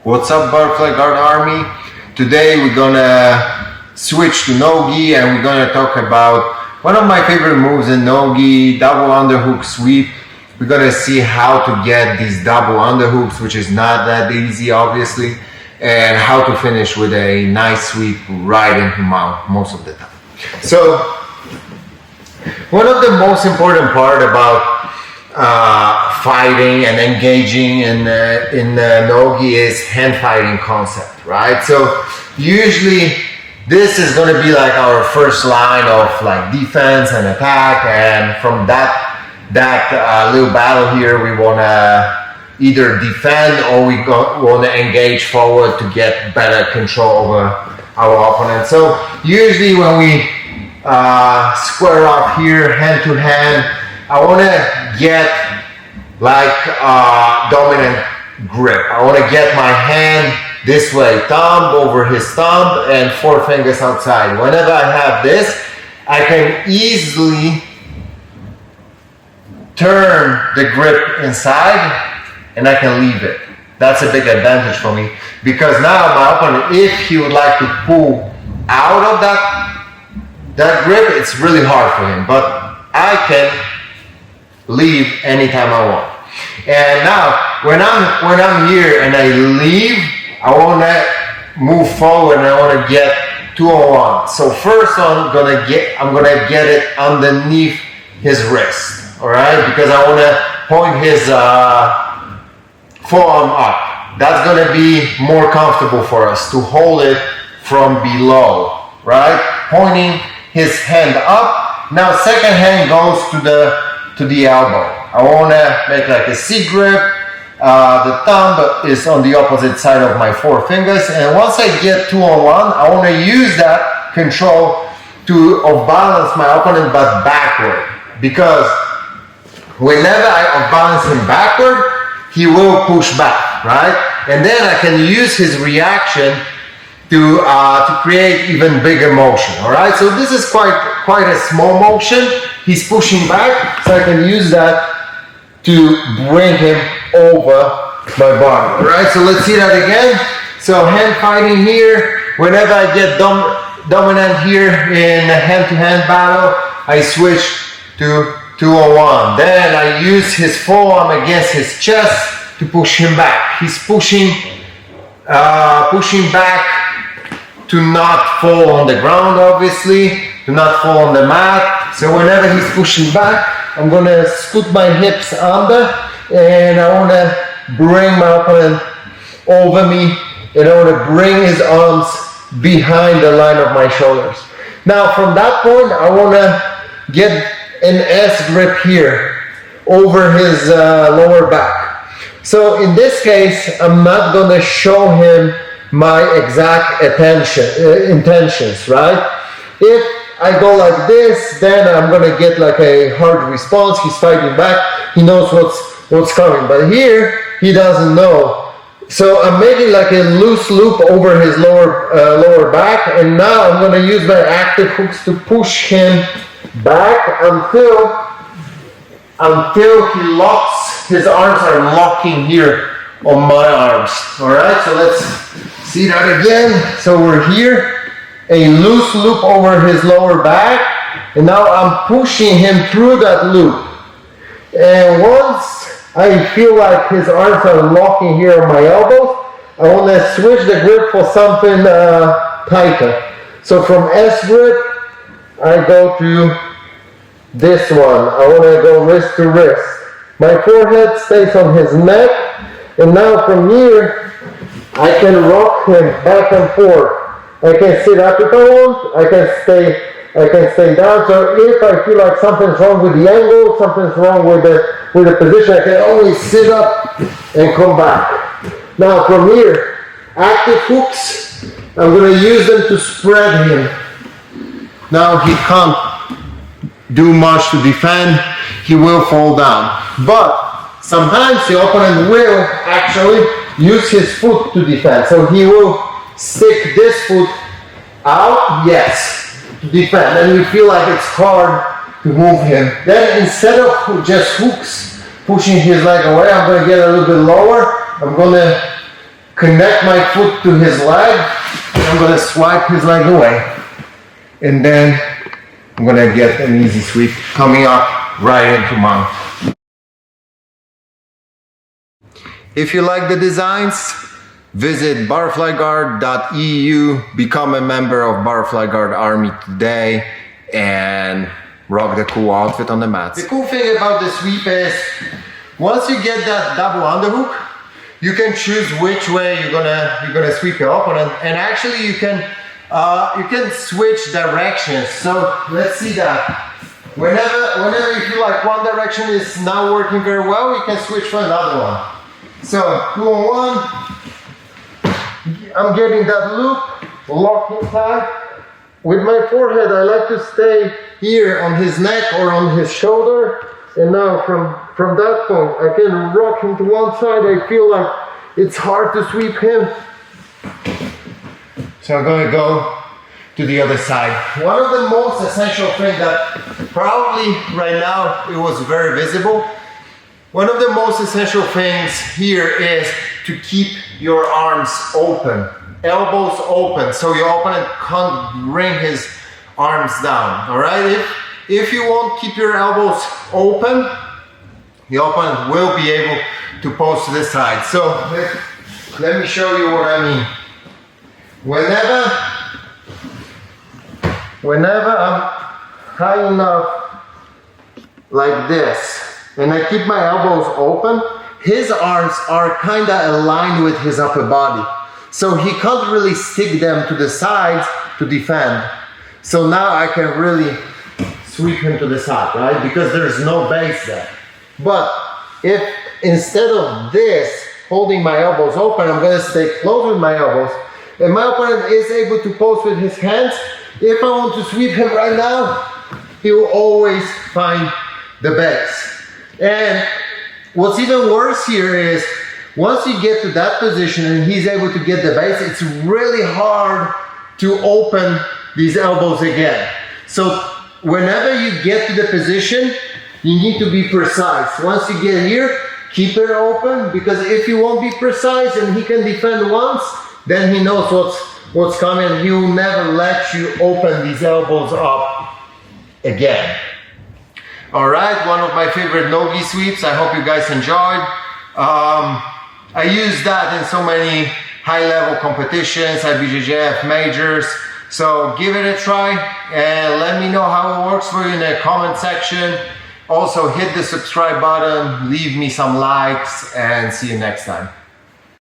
What's up, Butterfly Guard Army? Today we're gonna switch to no-gi and we're gonna talk about one of my favorite moves in no-gi, double underhook sweep. We're gonna see how to get these double underhooks, which is not that easy obviously, and how to finish with a nice sweep right into mount most of the time. So one of the most important part about fighting and engaging in no-gi is hand fighting concept, right? So usually this is going to be like our first line of like defense and attack, and from that little battle here we want to either defend or we want to engage forward to get better control over our opponent. So usually when we square off here hand to hand, I want to get like dominant grip. I want to get my hand this way, thumb over his thumb and four fingers outside. Whenever I have this, I can easily turn the grip inside and I can leave it. That's a big advantage for me, because now my opponent, if he would like to pull out of that grip, it's really hard for him, but I can leave anytime I want. And now when I'm here and I leave, I want to move forward and I want to get 2-on-1. So first I'm gonna get it underneath his wrist, all right? Because I want to point his forearm up. That's gonna be more comfortable for us to hold it from below, right? Pointing his hand up. Now second hand goes to the elbow. I want to make like a C grip. The thumb is on the opposite side of my four fingers, and once I get 2-on-1, I want to use that control to balance my opponent but backward, because whenever I balance him backward, he will push back, right? And then I can use his reaction to create even bigger motion. All right, so this is quite a small motion. He's pushing back, so I can use that to bring him over my body. All right, so let's see that again. So hand fighting here. Whenever I get dominant here in a hand-to-hand battle, I switch to 2-on-1. Then I use his forearm against his chest to push him back. He's pushing back to not fall on the ground, obviously, to not fall on the mat. So whenever he's pushing back, I'm gonna scoot my hips under and I wanna bring my opponent over me, and I wanna bring his arms behind the line of my shoulders. Now from that point, I wanna get an S grip here over his lower back. So in this case, I'm not gonna show him my exact intentions, right? If I go like this, then I'm gonna get like a hard response. He's fighting back. He knows what's coming, but here he doesn't know. So I'm making like a loose loop over his lower back, and now I'm gonna use my active hooks to push him back until he locks. His arms are locking here on my arms. All right, so let's see that again. So we're here. A loose loop over his lower back, and now I'm pushing him through that loop. And once I feel like his arms are locking here on my elbows, I want to switch the grip for something tighter. So from S grip, I go to this one. I want to go wrist to wrist. My forehead stays on his neck, and now from here, I can rock him back and forth. I can sit up if I want, I can stay down. So if I feel like something's wrong with the angle, something's wrong with the position, I can always sit up and come back. Now from here, active hooks, I'm going to use them to spread him. Now he can't do much to defend, he will fall down. But sometimes the opponent will actually use his foot to defend. So he will stick this foot out, yes, to defend, and you feel like it's hard to move him. Then instead of just hooks pushing his leg away, I'm going to get a little bit lower. I'm going to connect my foot to his leg, and I'm gonna swipe his leg away. And then I'm gonna get an easy sweep coming up right into mount. If you like the designs, visit butterflyguard.eu, become a member of Butterfly Guard Army today, and rock the cool outfit on the mats. The cool thing about the sweep is, once you get that double underhook, you can choose which way you're gonna sweep your opponent, and actually you can switch directions. So let's see that. Whenever you feel like one direction is not working very well, you can switch for another one. So 2 on 1, I'm getting that loop, locking tight. With my forehead, I like to stay here on his neck or on his shoulder. And now from that point, I can rock him to one side. I feel like it's hard to sweep him. So I'm gonna go to the other side. One of the most essential things that probably right now it was very visible. One of the most essential things here is to keep your arms open, elbows open, so your opponent can't bring his arms down, all right? If you won't keep your elbows open, the opponent will be able to post to the side. So let me show you what I mean. Whenever I'm high enough like this, and I keep my elbows open, his arms are kind of aligned with his upper body. So he can't really stick them to the sides to defend. So now I can really sweep him to the side, right? Because there's no base there. But if instead of this, holding my elbows open, I'm gonna stay close with my elbows, and my opponent is able to post with his hands, if I want to sweep him right now, he will always find the base. And what's even worse here is, once you get to that position and he's able to get the base, it's really hard to open these elbows again. So whenever you get to the position, you need to be precise. Once you get here, keep it open, because if you won't be precise and he can defend once, then he knows what's coming. He will never let you open these elbows up again. All right, one of my favorite no-gi sweeps. I hope you guys enjoyed. I use that in so many high-level competitions, IBJJF majors. So give it a try and let me know how it works for you in the comment section. Also hit the subscribe button, leave me some likes, and see you next time.